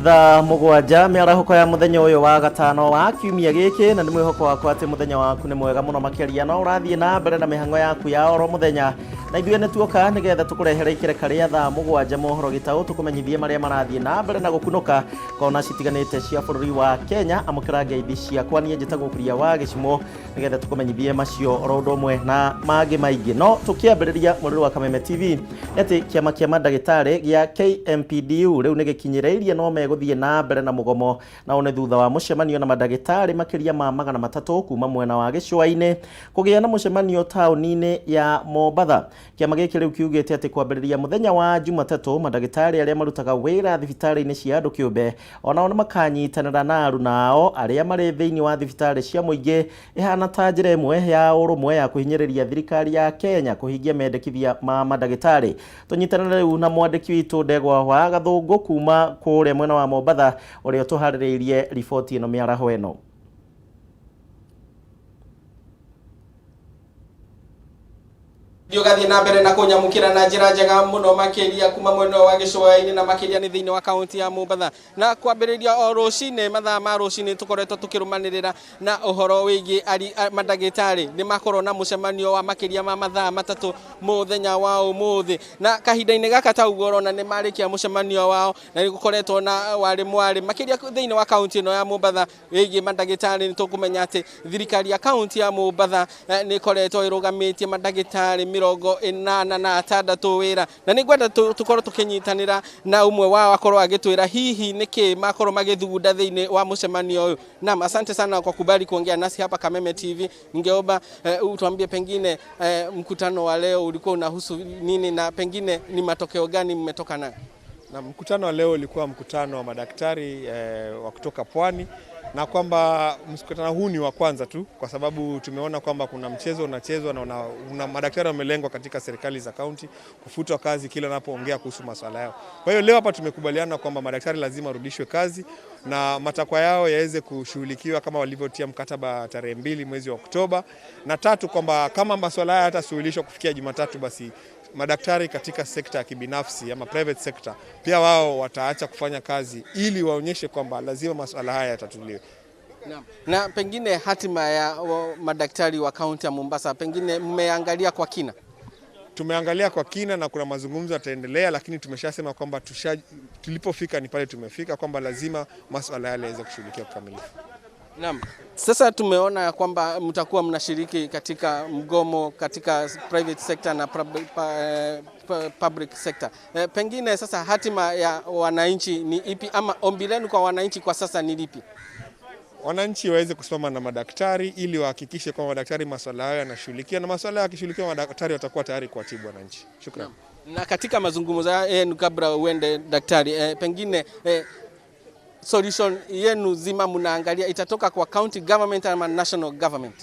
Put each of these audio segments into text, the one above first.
Tha mugwanja miarahuko ya muthenya uyu wa gatano wa kiumia giki na ni mwihoko wakwa ati muthenya waku ni mwega muno makiria no urathie na mbere na mihango yaku ya oro muthenya na ithuĩ nĩ tuoka nĩgetha tũkũrehere ikereka rĩa thaa mũgwanja mohoro gĩtaũ tũkũmenyithie marĩa marathiĩ na mbere na gũkunũka kona citiganĩte cia bũrũri wa Kenya amũkĩra ngeithi ciakwa niĩ njĩtagwo Kuria wa Gĩcimo nĩgetha tũkũmenyithie macio oro ũndũ ũmwe na mangĩ maingĩ no tũkĩambĩrĩria mũrũri wa Kameme TV ati kĩama kĩa mandagĩtarĩ gĩa KMPDU rĩu nĩ gĩkinyĩrĩirie no megũthiĩ na mbere na mũgomo na one thutha wa mũcemanio na mandagĩtarĩ makĩria ma 300 kuma mwena wa gĩcũa-inĩ kũgĩa na mũcemanio taũni-inĩ ya Mombatha. Kĩama gĩkĩ rĩu kiugĩte atĩ kwambĩrĩria mũthenya wa Jumatatũ mandagĩtarĩ arĩa marutaga wĩra thibitarĩ-inĩ cia andũ kĩũmbe onao nĩ makanyitanĩra na aruna ao arĩa marĩ thĩinĩ wa thibitarĩ cia mũingĩ ĩhana ta njĩra ĩmwe ya ũrũmwe ya kũhinyĩrĩria thirikari ya Kenya kũhingia mendekithia ma mandagĩtarĩ. Tũnyitanĩre rĩu na mwandĩki witũ Ndegwa wa Gathũngũ kuma kũrĩa mwena wa Mombatha ũrĩa tũharĩrĩirie riboti ĩno mĩaraho ĩno. Yogathi na mbere na kunyamukira na njira njega muno makiria kuma mwena wa gĩcũa-inĩ na makiria ni thĩinĩ wa kaunti ya Mombatha na kwambĩrĩria o rũcinĩ mathaa ma rũcinĩ tũkoretwo tũkĩrũmanĩrĩra na ũhoro wĩgiĩ mandagĩtarĩ nĩ makorwo na mũcemanio wa makiria ma mathaa matatũ mũthenya wa ũmũthĩ na kahinda-inĩ gaka ta ũguo ũrona nĩ marĩkia mũcemanio wao na nĩ gũkoretwo na warĩ makiria thĩinĩ wa kaunti ĩno ya Mombatha wĩgiĩ mandagĩtarĩ nĩ tũkũmenya atĩ thirikari ya kaunti ya Mombatha nĩ ĩkoretwo ĩrũgamĩtie mandagĩtarĩ 86 wĩra na nĩ ngwenda tũkorwo tũkĩnyitanĩra na umwe wao akorwo agĩtwĩra hihi nĩkĩ makorwo magĩthugunda thĩinĩ wa mũcemanio ũyũ. Naam, asante sana kwa kubali kuongea nasi hapa Kameme TV. Ningeomba utuambie pengine mkutano wa leo ulikuwa unahusu nini na pengine ni matokeo gani mmetoka nayo? Na mkutano wa leo ulikuwa mkutano wa madaktari wa kutoka Pwani na kwamba mkutano huu ni wa kwanza tu kwa sababu tumeona kwamba kuna mchezo unachezwa na una madaktari wamelengwa katika serikali za kaunti kufutwa kazi kila wanapoongea kuhusu masuala yao. Kwa hiyo leo hapa tumekubaliana kwamba madaktari lazima warudishwe kazi na matakwa yao yaweze kushughulikiwa kama walivyotia mkataba tarehe 2 mwezi wa Oktoba, na 3 kwamba kama masuala haya hatasuluhishwa kufikia Jumatatu basi madaktari katika sekta ya kibinafsi ama private sector pia wao wataacha kufanya kazi ili waonyeshe kwamba lazima masuala haya yatatuliwe. Na pengine hatima ya madaktari wa kaunti ya Mombasa pengine mmeangalia kwa kina? Tumeangalia kwa kina na kuna mazungumzo yataendelea, lakini tumeshasema kwamba tulipofika ni pale tumefika, kwamba lazima masuala yale yaweze kushughulikiwa kikamilifu. Naam. Sasa tumeona kwamba mtakuwa mnashiriki katika mgomo katika private sector na public sector. Pengine sasa hatima ya wananchi ni ipi ama ombi lenu kwa wananchi kwa sasa ni lipi? Wananchi waweze kusimama na madaktari ili wahakikishe kwamba madaktari masuala hayo yanashughulikia, na masuala yakishughulikiwa madaktari watakuwa tayari kuwatibu wananchi. Shukrani. Na katika mazungumzo yenu kabla uende daktari, pengine solution yenu zima mnaangalia itatoka kwa county government ama national government?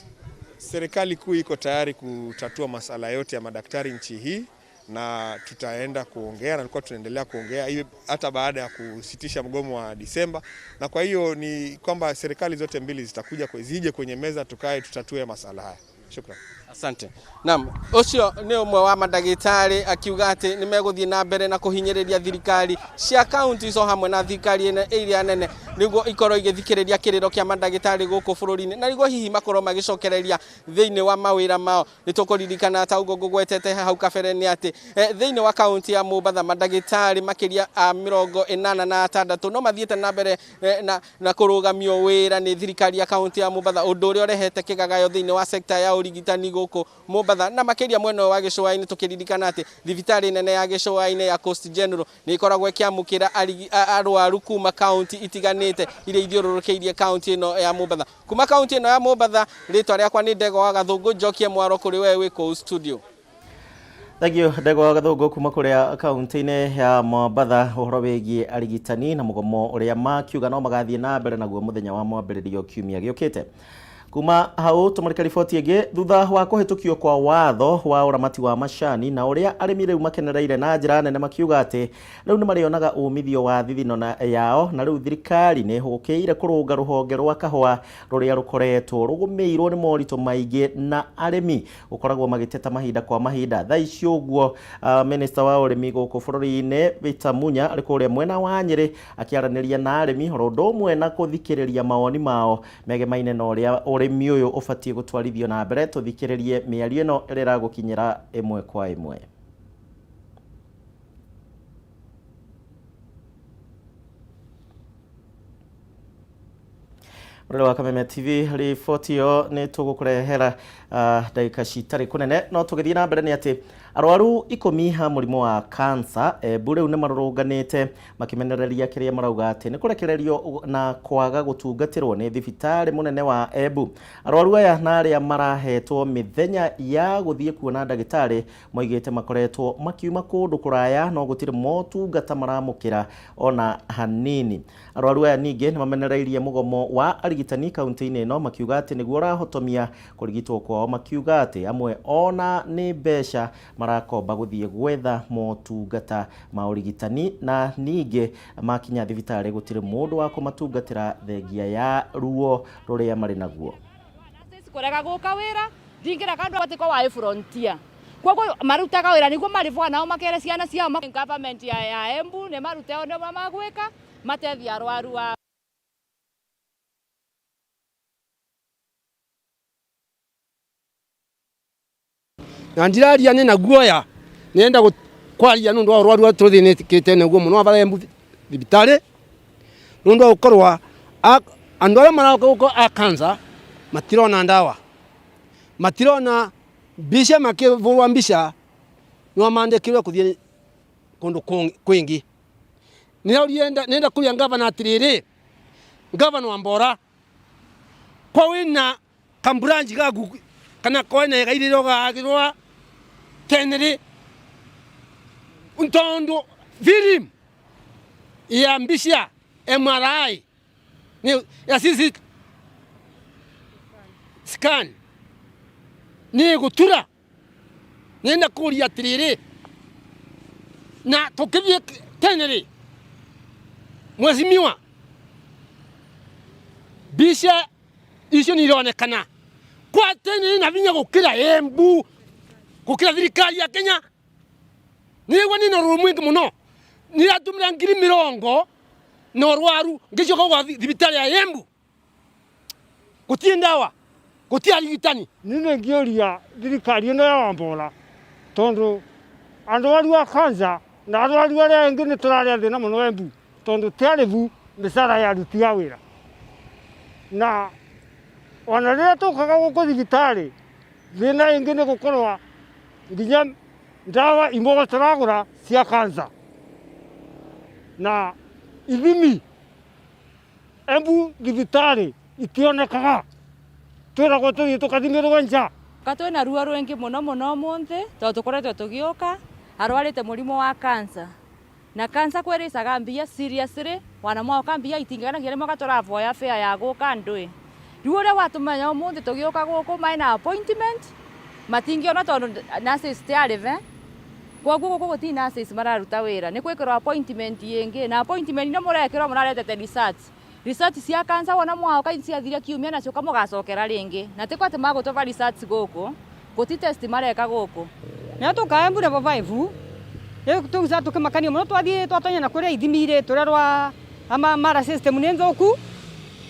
Serikali kuu iko tayari kutatua masuala yote ya madaktari nchi hii na tutaenda kuongea na tulikuwa tunaendelea kuongea hata baada ya kusitisha mgomo wa Disemba, na kwa hiyo ni kwamba serikali zote mbili zitakuja zije kwenye meza tukae tutatue masuala haya. Shukrani. Asante. Naam, ucio ni umwe wa mandagĩtarĩ akiuga atĩ nĩ megũthiĩ na mbere na kũhinyĩrĩria thirikari cia kaunti icio hamwe na thirikari ĩrĩa nene nĩguo ikorwo igĩthikĩrĩria kĩrĩro kĩa mandagĩtarĩ gũkũ bũrũri-inĩ na nĩguo hihi makorwo magĩcokereria thĩinĩ wa mawĩra mao. Nĩ tũkũririkana ta ũguo ngũgwetete hau kabere nĩ atĩ thĩinĩ wa kaunti ya Mombatha mandagĩtarĩ makĩria a 86 no mathiĩte na mbere na kũrũgamio wĩra nĩ thirikari ya kaunti ya Mombatha, ũndũ ũrĩa ũrehete kĩgagayo thĩinĩ wa sekta ya ũrigitani gũkũ Mombatha na makiria mwena wa gĩcũa-inĩ. Tũkĩririkana atĩ thibitarĩ nene ya gĩcũa-inĩ ya Coast General nĩ ikoragwo ĩkĩamũkĩra arwaru kuma kaunti itiganĩte iria ithiũrũrũkĩirie kaunti ĩno ya Mombatha. Kuma kaunti ĩno ya Mombatha, rĩtwa rĩakwa nĩ Ndegwa wa Gathũngũ, njokie mwaro kũrĩ we wĩ kũu studio. Thank you, Ndegwa wa Gathũngũ kuma kũrĩa kaunti-inĩ ya Mombatha ũhoro wĩgiĩ arigitani na mũgomo ũrĩa makiuga no magathiĩ na mbere naguo mũthenya wa mwambĩrĩrio kiumia gĩũkĩte. Kuma hau tumarika riboti ĩngĩ thutha wa kũhĩtũkio kwa watho wa ũramati wa macani na ũrĩa arĩmi rĩu makenereire na njĩra nene makiuga atĩ rĩu nĩ marĩonaga umithio wa thithino yao na rĩu thirikari nĩ ĩhũkĩire kũrũnga rũhonge rwa kahũa rũrĩa rũkoretwo rũgũmĩirwo nĩ moritũ maingĩ na arĩmi gũkoragwo magĩteta mahinda kwa mahinda. Thaa ici ũguo minista wa ũrĩmi gũkũ bũrũri-inĩ Peter Munya arĩ kũrĩa mwena wa Nyĩrĩ akĩaranĩria na arĩmi horo ũndũ ũmwe na gũthikĩrĩria mawoni mao megemaine na ũrĩa ũrĩmi ũyũ ũbatiĩ gũtwarithio na mbere. Tũthikĩrĩrie mĩario ĩno ĩrĩa ĩragũkinyĩra ĩmwe kwa ĩmwe. Mũrĩre wa Kameme TV riboti ĩyo nĩ tũgũkũrehera ndagĩka citarĩ kũnene, no tũgĩthiĩ na mbere nĩ atĩ arwaru 10 ha mũrimũ wa cancer Embu rĩu nĩ marũrũnganĩte makĩmenereria kĩrĩa marauga atĩ nĩ kũrekererio na kwaga gũtungatĩrwo nĩ thibitarĩ mũnene wa Embu. Arwaru aya na arĩa marahetwo mĩthenya ya gũthiĩ kuona ndagĩtarĩ moigĩte makoretwo makiuma kũndũ kũraya no gũtirĩ motungata maramũkĩra ona hanini. Arwaru aya ningĩ nĩ mamenereirie mũgomo wa arigitani kaunti-inĩ ĩno makiuga atĩ nĩguo ũrahotomia kũrigitwo kwao, makiuga atĩ amwe ona nĩ mbeca marakomba gũthiĩ gwetha motungata ma ũrigitani na ningĩ makinya thibitarĩ gũtirĩ mũndũ wa kũmatungatĩra thengia ya ruo rũrĩa marĩ naguo. Kũrega gũka wĩra ndingĩra kandũ atĩko wa frontier koguo marutaga wĩra nĩguo marĩbwa nao makere ciana ciao. Government ya Embu nĩ marute o nĩguo magwĩka matethia arwaru wa na ndiraria nĩ na guoya nenda kwaria nundu wa arwaru tũthĩnĩkĩte nĩguo mũno abara Embu thibitarĩ nundu wa gũkorwo andũ arĩa marakorwo a cancer matirona ndawa, matirona mbica, makĩvũrwa mbica nĩo mandĩkĩrwo kũthiĩ kũndũ kwĩngĩ. Nenda kũria ngavana atĩrĩrĩ, ngavana wa Mbora kwa wĩna kamburanji gaku kana koine gairĩro gagĩrwa tenere untondo virim ya mbicia MRI ni ya sisi scan ni gutura nenda kũria atĩrĩrĩ na tũkĩthiĩ tenere mwezimiwa mbica icio nĩ ironekana kwa tene na vinya gũkĩra Embu gũkĩra thirikari ya Kenya nĩguo nĩ na rũrũ mwĩngĩ mũno nĩratũmĩra 20,000 na arwaru ngĩcoka gwa thibitarĩ ya Embu gũtirĩ ndawa gũtirĩ arigitani. Nĩ ngĩũria thirikari ĩno ya Wambora tondũ arwaru a cancer na arwaru arĩa angĩ nĩ tũrarĩa thĩna mũno Embu tondũ tĩarĩbu mĩcara ya aruti a wĩra na ona rĩrĩa tũkaga gũkũ thibitarĩ thĩna ĩngĩ nĩ gũkorwo nginya ndawa imwe tũragũra cia cancer na ithimi Embu thibitarĩ itionekaga twĩragwo tũthiĩ tũkathimĩrwo nja. Twĩna ruo rwĩngĩ mũno mũno ũmũthĩ tondũ tũkoretwo tũgĩũka arwarĩte mũrimũ wa cancer na cancer kwĩrĩcaga mbia seriously wana mwaka mbia itinganagia rĩmwe gatũravoya fare ya gũka ndũĩ. Rĩu ũrĩa watũmenya ũmũthĩ tũgĩũka gũkũ maina appointment matingĩona tondũ nurses tiarĩve koguo gũkũ gũtirĩ nurses mararuta wĩra nĩ gwĩkĩrwo appointment yĩngĩ na appointment nĩ mũrekĩrwo mũraretete research cia cancer wana mwaka ciathire kiumia nacio kamũgacokera rĩngĩ na tĩko atĩ magũtũva research gũkũ gũti test mareka gũkũ na tũka Embu level 5 rĩu tũgĩca tũkĩmakania mũno twathiĩ twatonya na kũrĩa ithimi tũrĩa rwa mara system nĩ nthũku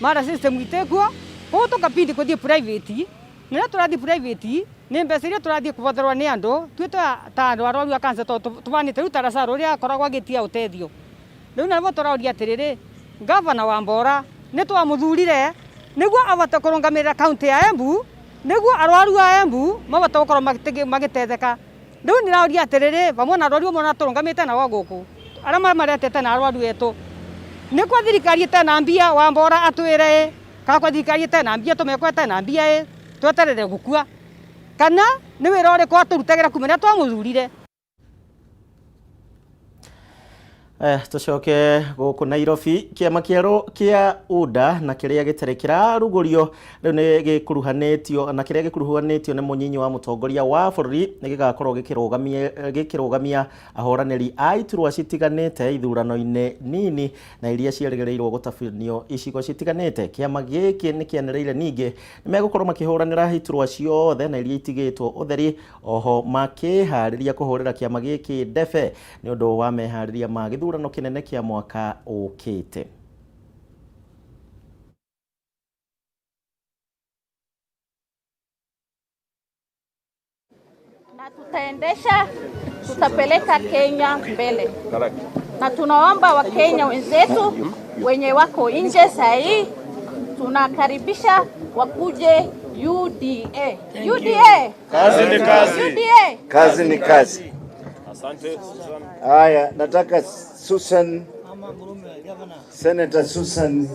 mara system itekuo koguo tũkapindi kũthiĩ private na tũrathiĩ private nĩ mbeca iria tũrathiĩ kũbotherwo nĩ andũ twĩta ta andũ arwaru a cancer tũbanĩte rĩu tarasaro ũrĩa akoragwo agĩtia ũteithio. Rĩu nĩguo tũraũria atĩrĩrĩ ngavana wa Mbora nĩ twamũthurire nĩguo ahote kũrũngamĩrĩra kaunti ya Embu nĩguo arwaru a Embu mahote gũkorwo magĩtetheka. Rĩu nĩraũria atĩrĩrĩ vamwe na arwaru amwe tũrũngamĩte nao gũkũ arĩa maretete na arwaru etũ nĩ kwa thirikari tena mbia wa Mbora atwĩre kana kwa thirikari tena mbia tũmekwe tena mbia tweterere gũkua kana nĩ wĩra ũrĩkũ atũrutagĩra kumenya twamũthurire. Tucoke guku Nairobi kiama kieru kia UDA na kiria gitare kirarugurio riu ni gikuruhanitio na kiria gikuruhanitio ni munyinyi wa mutongoria wa bururi ni gigakorwo gikirugamia ahoraniri a iturwa citiganite ithurano-ini nini na iria cierigereirwo gutabanio icigo citiganite. Kiama giki ni kianereire ningi ni megukorwo makihuranira iturwa ciothe na iria itigitwo utheri, oho makihariria kuhurira kiama giki ndebe ni undu wa mehariria ma githurano kinene kia mwaka ukite. Na tutapeleka Kenya mbele. Na tunaomba Wakenya wenzetu wenye wako nje sahi, tunakaribisha wakuje UDA. UDA. Kazi ni kazi. UDA. Kazi ni kazi. Asante. Haya, nataka Senator Susan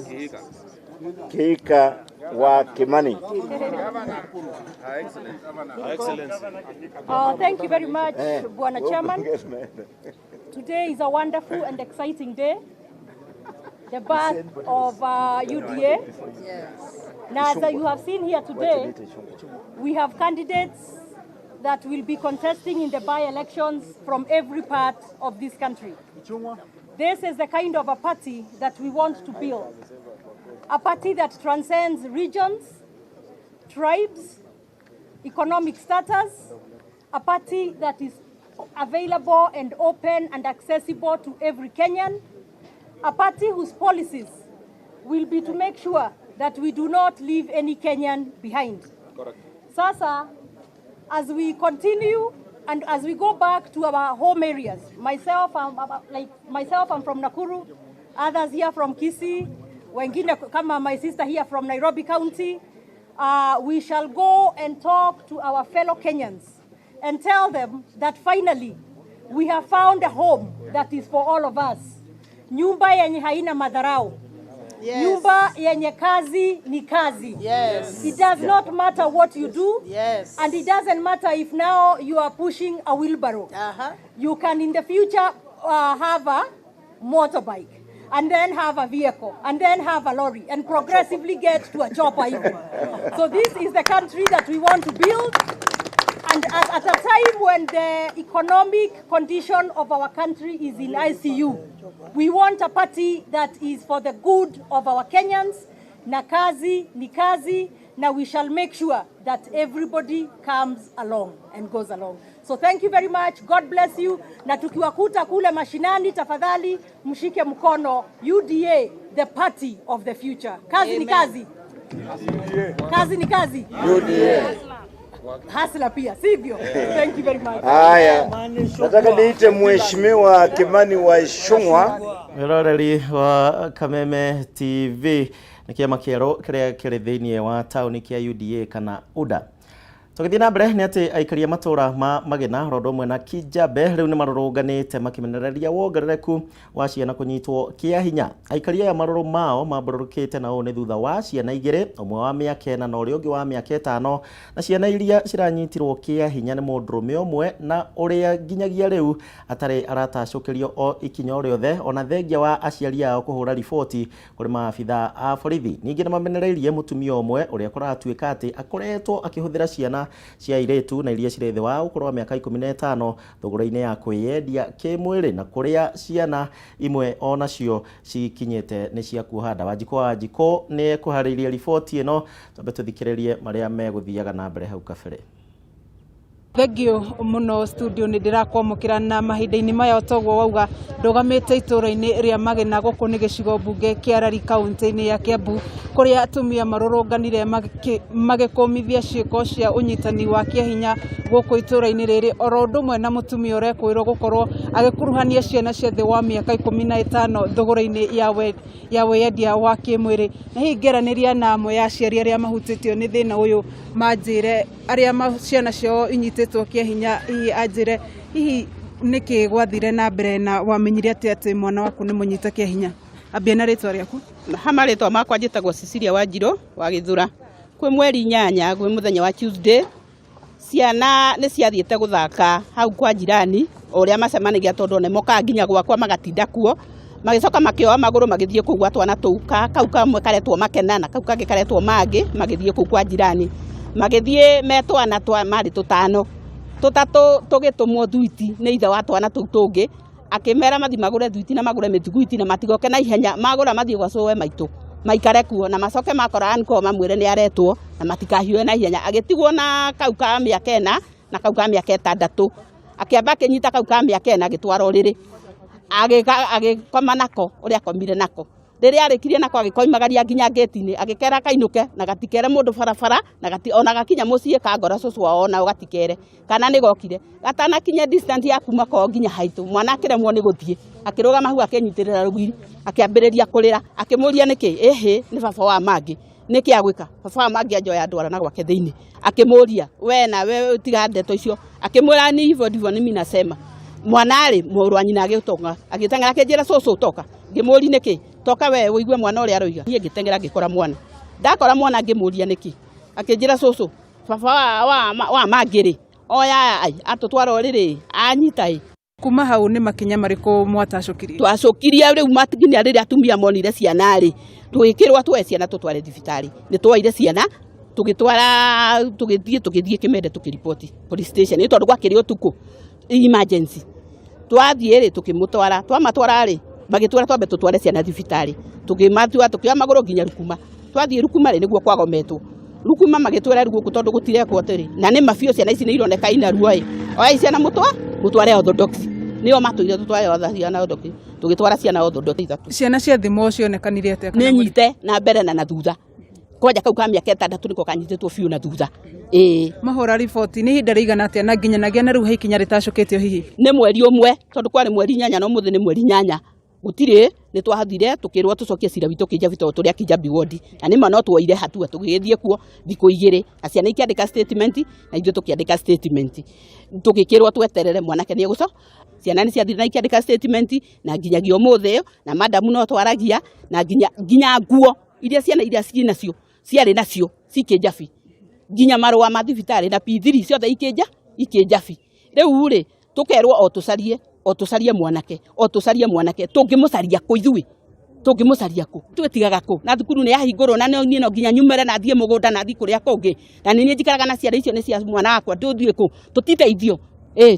Kihika wa Kimani. Thank you very much, Bwana Chairman. Today is a wonderful and exciting day. The birth of UDA. Now, as you have seen here today, we have candidates that will be contesting in the by-elections from every part of this country. This is the kind of a party that we want to build. A party that transcends regions, tribes, economic status, a party that is available and open and accessible to every Kenyan, a party whose policies will be to make sure that we do not leave any Kenyan behind. Correct. Sasa, as we continue and as we go back to our home areas, myself, I'm from Nakuru, others here from Kisii, wengine kama my sister here from Nairobi County, we shall go and talk to our fellow Kenyans and tell them that finally we have found a home that is for all of us. Nyumba yenye haina madharau. Yes. Nyumba yenye kazi ni kazi. Yes. It does not matter what you do. Yes. And it doesn't matter if now you are pushing a wheelbarrow. You can in the future have a motorbike, and then have a vehicle, and then have a lorry, and progressively get to a chopper even. So this is the country that we want to build. And at a time when the economic condition of our country is in ICU, we want a party that is for the good of our Kenyans. Na kazi ni kazi, na we shall make sure that everybody comes along and goes along. So thank you very much. God bless you. Na tukiwakuta kule mashinani, tafadhali mshike mkono UDA, the party of the future. Kazi ni kazi. Kazi ni kazi. UDA. Hasla pia, sivyo? Thank you very much. Haya, nataka niite Mheshimiwa Kimani wa Ichung'wa. Miroreri wa Kameme TV ni kiama kieru kiria kiri thiini wa tauni kia UDA kana UDA. Tugithii na mbere ni ati aikaria matura ma Magina rondo mwe na Kijabe riu ni marurunganite makimenereria wongerereku wa ciana kunyitwo kia hinya. Aikaria ya maruru mao mabururukite na one thutha wa ciana igiri, umwe wa miaka 4 na uria ungi wa miaka 5, na ciana iria ciranyitirwo kia hinya ni mundurume umwe na uria nginyagia riu atari aratacukirio o ikinya riothe ona thengia wa aciari ao kuhura riboti kuri maabitha a borithi. Ningi ni mamenereirie mutumia umwe uria kuratuika ati akoretwo akihuthira ciana cia iretu na iria cirethe wa ukuru wa miaka 15 thogora-ini ya kwiyendia kimwiri na kuria ciana imwe onacio cikinyete ni cia kuhanda. Wanjiko ni kuhariria riboti ino, twabe tuthikiririe maria meguthiaga na mbere hau kabere. Thegio muno studio ni ndirakwamukira na mahinda-ini maya otogwo wauga ndogamite itura-ini ria Magina guku ni gicigo bunge kia Rari kaunti-ini ya Kiambu kuria atumia marurunganire magikumithia ciiko cia unyitani wa kiahinya guku itura-ini riri oro ndumwe na mutumia urekwirwo gukorwo agikuruhania ciana cia thi wa miaka 15 thogora-ini ya weyendia wa kimwiri. Na hi ngeraniria na amwe ya aciari aria mahutitio ni thina uyu manjire aria ciana ciao inyititwo kia hinya hihi anjire hihi niki gwathire na mbere na wamenyire ati mwana waku ni munyita kia hinya. Ambia na ritwa riaku. Hama ritwa makwa njitagwo Cecilia Wanjiru wa Githura. Kwi mweri 8 gwi muthenya wa Tuesday ciana ni ciathiete guthaka hau kwa jirani uria macemanagia tondu ne moka nginya gwakwa magatinda kuo magicoka makioa maguru magithie kuu gwa twana tuu kau kamwe karetwo makena na kau kangi karetwo mangi magithie kuu kwa jirani magithie metwana twa mari tutano tutatu tugitumwo thuiti ni ithe wa twana tuu tungi akimera mathi magure thuiti na magure mituguiti na matigoke na ihenya magura mathi gwa cowe maitu maikare kuo na macoke makora anko mamwire ni aretwo na matikahiwe na ihenya agitigwo na kau ka miaka 4 na kau ka miaka 6 akiamba kinyita kau ka miaka 4 agitwara uriri agikoma nako uria akomire nako riria arikirie nako agikoimagaria nginya gate-ini agikera kainuke na gatikere mundu barabara na ona gakinya mucii kangora cucu wao na gatikere kana ni gokire gatana kinya distance ya kuma ko nginya haitu mwana akiremwo ni guthie akirugama hu akenyitirira rugiri akiambiriria kurira akimuria niki ni baba wa mangi niki agwika baba wa mangi anjoya ndwara na gwake thiini akimuria we na we tiga ndeto icio akimwira ni hivyo ndivyo nimi nasema mwana ari muru anyina agitonga agitengera kinjira cucu toka ngimuri niki toka we uigue mwana uri aroiga nie ngitengera ngikora mwana ndakora mwana ngimuria niki akinjira cucu baba wa mangiri oya atutwara uriri anyita kuma hau ni makinya mariko mwatacukirie twacukirie riu matiginya riri atumia monire ciana ri twikirwa twe ciana tutware thibitari ni twaire ciana tugithie Kimende tukiripoti police station ni tondu gwakiri utuku emergency twathie ri tukimutwara twamatwara ri magitwara twambe tutware ciana thibitari tukimatua tukioa maguru nginya Rukuma twathie Rukuma ri niguo kwagometwo Rukuma magitwara rugo tondu gutire kwoteri na ni mafio ciana ici ni ironeka ina ruo oya ciana mutware orthodox nio matuire tutware ciana orthodox tugitwara ciana orthodox ciana cia thimo cionekanire atia ni nyite na mbere na thutha kwaja kau ka miaka 6 niko kanyititwo biu na thutha mahora riboti ni hinda rigana atia na nginya nagia na riu hikinya ritacukitio hihi ni mweri umwe tondu kwari mweri 8 no muthi ni mweri 8 gutire ni twahathire tukirwa tucokie cira witu kinja vito turia kinja biwodi na ni mano twoire hatua tugithie kuo thiko igiri aciana ikiandika statement na ithu tukiandika statement tukikirwa tweterere mwanake ni guco ciana ni ciathire na ikiandika statement na nginyagia umuthi na madamu no twaragia na nginya nguo iria ciana iria ciĩ nacio ciarĩ nacio cikinjabi nginya marũa ma thibitari na P3 ciothe ikinjabi riu ri tukerwo o tucarie mwanake tungimucaria ku ithui tungimucaria ku twetigaga ku na thukuru ni yahingurwo na ni no nginya nyumere na thie mugunda na thi kuria kungi na ni njikaraga na ciana icio ni cia mwana wakwa nduthie ku tutiteithio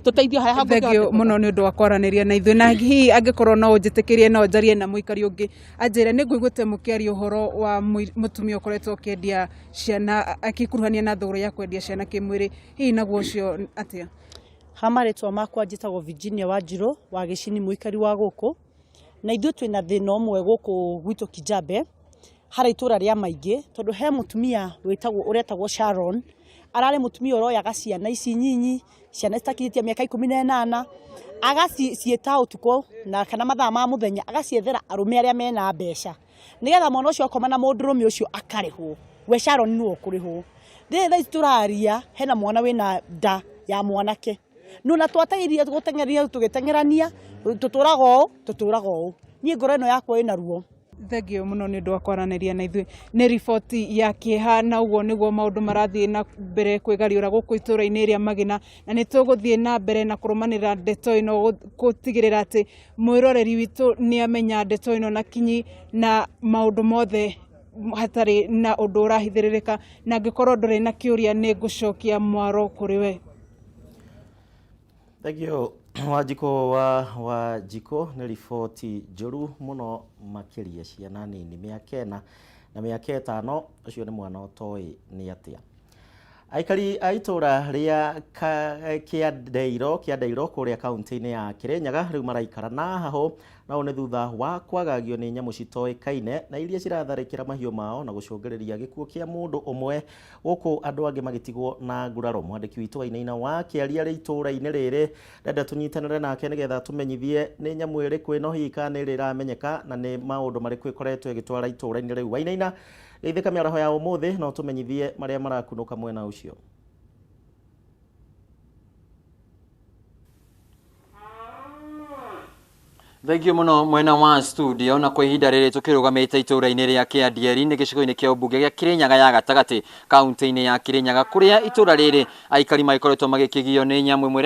tuteithio haria thegio muno ni undu wa kwaraniria na ithui na hihi angikorwo no unjitikirie no njarie na muikari ungi anjire ni nguiguite mukiaria uhoro wa mutumia ukoretwo ukiendia ciana akikuruhania na thogora ya kwendia ciana kimwiri hihi naguo ucio atia hamaretwa makwa njitagwo Virginia Wanjiru wa Gicini muikari wa guku na ithuĩ twina thina ũmwe guku gwitu Kijabe hara itura ria maingi tondu he mutumia uretagwo Sharon arare mutumia uroyaga ciana ici nyinyi ciana citakinyĩtie miaka 18 agaciĩta utuko na kana mathaa ma muthenya agaciethera arume aria mena mbeca nigetha mwana ucio akoma na mundurume ucio akarihwo we Sharon ni ukurihwo tha turaria hena mwana wina nda ya mwanake nuna twatairie gutengeria tugitengerania tuturaga ũũ niĩ ngoro ĩno yakwa ĩna ruo thegio muno ni undu wa kwaraniria na ithui ni riboti ya kieha na uguo niguo maundu marathie na mbere kwigariura guku itura-ini iria magina na ni tuguthie na mbere na kurumanira ndeto ino gutigirira ati mwiroreri witu ni amenya ndeto ino na kinyi na maundu mothe hatari na undu urahithiririka na ngikorwo nduri na kiuria ni ngucokia mwaro kuri we thegio Wanjiko nĩ riboti njũru mũno makĩria ciana nini mĩaka 4 na mĩaka 5 ũcio nĩ mwana ũtoĩ nĩ atĩa aikari a itũra rĩa Kĩandeiro kũrĩa kaunti-inĩ ya Kirinyaga rĩu maraikara na haho nao nĩ thutha wa kwagagio nĩ nyamũ citoĩkaine na iria ciratharĩkĩra mahiũ mao na gũcũngĩrĩria gĩkuũ kĩa mũndũ ũmwe gũkũ andũ angĩ magĩtigwo na nguraro. Mwandĩki witũ Wainaina wa Kĩaria rĩ itũra-inĩ rĩrĩ renda tũnyitanĩre nake nĩgetha tũmenyithie nĩ nyamũ ĩrĩkũ ĩno hihi kana nĩ ĩramenyeka na nĩ maũndũ marĩkũ ĩkoretwo ĩgĩtwara itũra-inĩ rĩu. Wainaina, geithĩka mĩaraho ya ũmũthĩ no tũmenyithie marĩa marakunũka mwena ũcio. Thengio muno mwena wa studio na kwa ihinda rĩrĩ tũkĩrũgamĩte itũũra-inĩ rĩa Kĩandieri nĩ gĩcigo-inĩ kĩa ũmbunge gĩa Kirinyaga ya gatagatĩ kaunti-inĩ ya Kirinyaga kũrĩa itũũra rĩrĩ aikari magĩkoretwo magĩkĩgio nĩ nyamũ ĩmwe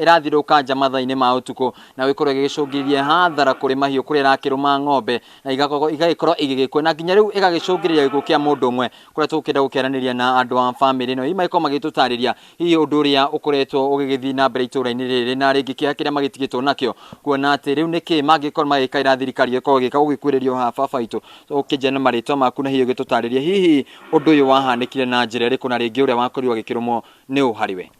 ĩrathirũka nja mathaa-inĩ ma ũtukũ na gĩkorwo gĩgĩcũngĩrĩria hathara kũrĩ mahiũ kũrĩa ĩrakĩrũma ng'ombe na igagĩkorwo igĩgĩkua na nginya rĩu ĩgagĩcũngĩrĩria gĩkuũ kĩa mũndũ ũmwe kũrĩa tũgũkĩenda gũkĩaranĩria na andũ a bamĩrĩ ĩno magĩkorwo magĩtũtarĩria hihi ũndũ ũrĩa ũkoretwo ũgĩgĩthiĩ na mbere itũũra-inĩ rĩrĩ na rĩngĩ kĩrĩa magĩtigĩtwo nakĩo kuona atĩ rĩu nĩkĩ mangĩkorwo magĩkaĩra thirikari ĩkorwo ĩgĩka gũgĩkuĩrĩrio ha baba witũ ũkĩnjana marĩtwa maku na hihi ũgĩtũtarĩria hihi ũndũ ũyũ wahanĩkire na njĩra ĩrĩkũ na rĩngĩ ũrĩa wakorirwo agĩkĩrũmwo nĩ ũ harĩ we.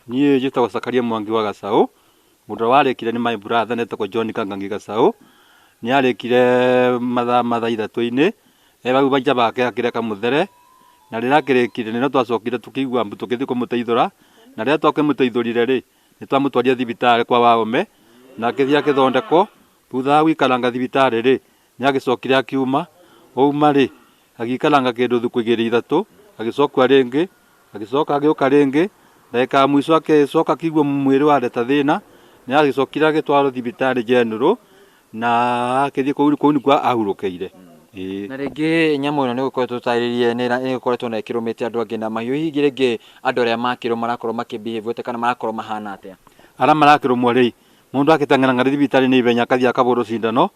Niĩ njĩtagwo Zakaria Mwangi wa Gacaũ, mũndũ warĩkire nĩ my brother netagwo John Kangangi Gacaũ, nĩ arĩkire mathaa 3:00 bau banja bake akĩreka mũthere na rĩrĩa akĩrĩkire nĩ twacokire tũkĩigua tũgĩthiĩ kũmũteithũra na rĩrĩa twakĩmũteithũrire rĩ nĩ twamũtwarire thibitarĩ kwa Waume na akĩthiĩ agĩthondekwo thutha wa gũikaranga thibitarĩ rĩ nĩ agĩcokire akiuma ouma rĩ agĩikaranga kĩndũ thikũ 2-3 agĩcokwa rĩngĩ agĩcoka agĩũka rĩngĩ ndagĩka mũico agĩcoka akĩigua mwĩrĩ wareta thĩna nĩ agĩcokire agĩtwarwo thibitarĩ general na akĩthiĩ kũu nĩkuo ahurũkĩire. Na rĩngĩ nyamũ ĩno nĩ gũkoretwo tũtarĩrie nĩ gũkoretwo na ĩkĩrũmĩte andũ angĩ na mahiũ hihi rĩngĩ andũ arĩa makĩrwo marakorwo makĩbehave kana marakorwo mahana atĩa? Arĩa marakĩrũmwo rĩ mũndũ agĩteng'era thibitarĩ nĩ ibenya akathiĩ akabũrwo cindano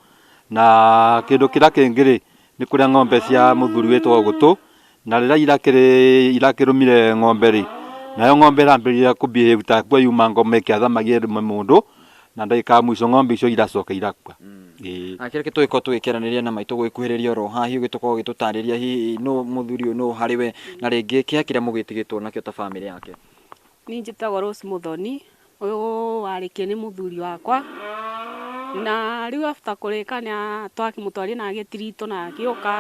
na kĩndũ kĩrĩa kĩngĩ rĩ nĩ kũrĩa ng'ombe cia mũthuri wĩtagwo Gũtũ na rĩrĩa irakĩrũmire ng'ombe rĩ nayo ng'ombe ĩrambĩrĩria kũbehave ta kwa yuma ngoma ĩkĩathamagia mũndũ na ndagĩka mũico ng'ombe icio iracoka irakua. Akĩreke tũgĩkorwo tũgĩkĩaranĩria na maitũ gũgĩkuhĩrĩria oro haha hihi ũgĩtũkorwo ũgĩtũtarĩria hihi nũ mũthuri ũyũ nũ harĩ we na rĩngĩ kĩrĩa mũgĩtigĩtwo nakĩo ta bamĩrĩ yake. Niĩ njĩtagwo Rose Muthoni, ũyũ warĩkie nĩ mũthuri wakwa na rĩu after kũrĩka nĩ twakĩmũtwarire na gĩtirito na agĩũka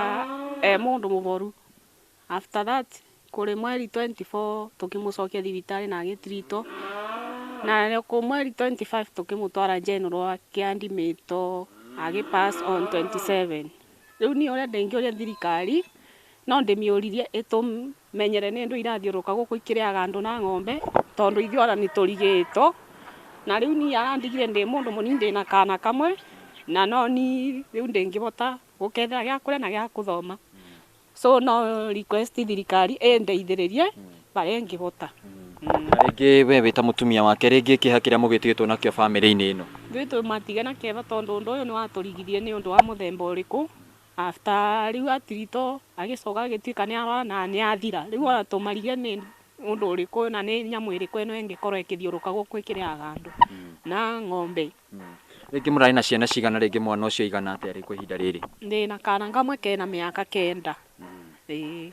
mũndũ mũboru. After that kũrĩ mweri 24 tũkĩmũcokia thibitarĩ na gĩtirito na kũ mweri 25 tũkĩmũtwara general akĩandimĩtwo agĩpass on 27. Rĩu niĩ ũrĩa ndĩngĩũria thirikari no ndĩmĩũririe ĩtũmenyere nĩ ndũ irathiũrũka gũkũ ikĩrĩaga andũ na ng'ombe tondũ ithuĩ ona nĩ tũrigĩtwo na rĩu niĩ arandigire ndĩ mũndũ mũnini ndĩna kana kamwe na no niĩ rĩu ndĩngĩbota gũkethera gĩa kũrĩa na gĩa gũthoma, so no request thirikari ĩndeithĩrĩrie barĩa ngĩbota. Rĩngĩ we wĩta mũtumia wake rĩngĩ kĩeha kĩrĩa mũgĩtigĩtwo nakĩo bamĩrĩ-inĩ ĩno? Ithuĩ tũmatige na kĩeha tondũ ũndũ ũyũ nĩ watũrigirie nĩ ũndũ wa mũthemba ũrĩkũ. After rĩu atirito agĩcoka agĩtuĩka nĩ arwara na nĩ athira, rĩu ona tũmarige nĩ ũndũ ũrĩkũ na nĩ nyamũ ĩrĩkũ ĩno ĩngĩkorwo ĩkĩthiũrũka gũkũ ĩkĩrĩaga andũ na ng'ombe. Rĩngĩ mũrarĩ na ciana cigana rĩngĩ mwana ũcio igana atĩa rĩ kwa ihinda rĩrĩ? Ndĩna kana kamwe kena mĩaka 9.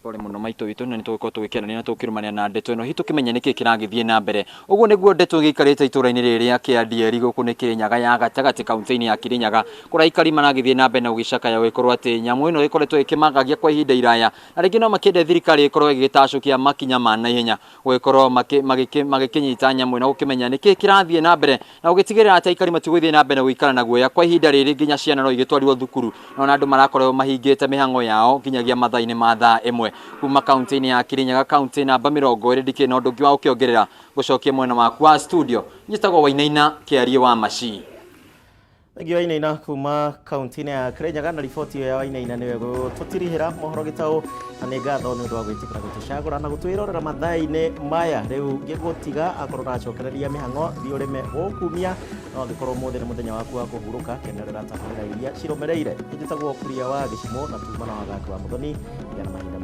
Pole mũno maitũ witũ na nĩ tũgũkorwo tũgĩkĩaranĩria na tũkĩrũmania na ndeto ĩno hihi tũkĩmenya nĩkĩ kĩragĩthiĩ na mbere. Ũguo nĩguo ndeto gĩikarĩte itũũra-inĩ rĩrĩ rĩa Kĩandieri gũkũ nĩ Kirinyaga ya gatagatĩ kaunti-inĩ ya Kirinyaga kũrĩa aikari maragĩthiĩ na mbere na gũgĩcakaya gũgĩkorwo atĩ nyamũ ĩno ĩkoretwo ĩkĩmagagia kwa ihinda iraya na rĩngĩ no makĩende thirikari ĩkorwo ĩgĩtacũkia makinya ma naihenya gũgĩkorwo magĩkĩnyita nyamũ ĩno gũkĩmenya nĩkĩ kĩrathiĩ na mbere na gũgĩtigĩrĩra atĩ aikari matigũgĩthiĩ na mbere gũikara na guoya kwa ihinda rĩrĩ nginya ciana no igĩtwarirwo thukuru na andũ marakorwo mahingĩte mĩhang'o yao nginyagia mathaa-inĩ ma thaa 1 kuma kaunti-inĩ ya Kirinyaga kaunti namba 20 ndikĩ na ũndũ ũngĩ wa gũkĩongerera gũcokia mwena waku wa studio njĩtagwo Wainaina Kĩarie wa Maci. Thangi Wainaina kuma kaunti-inĩ ya Kirinyaga na riboti ya Wainaina nĩwe gũtũtirihĩra mohoro gĩtaũ na nĩ ngatho nĩ ũndũ wa gwĩtĩkĩra gũtũcagũra na gũtwĩrorera mathaa-inĩ maya. Rĩu ngĩgũtiga akorwo nacokereria mĩhang'o thiĩ ũrĩme ũkumia no angĩkorwo ũmũthĩ nĩ mũthenya waku wa kũhurũka kenerera tabarĩra iria cirũmĩrĩire. Njĩtagwo Kuria wa Gĩcimo na tuma na wagaku wa Muthoni na mahinda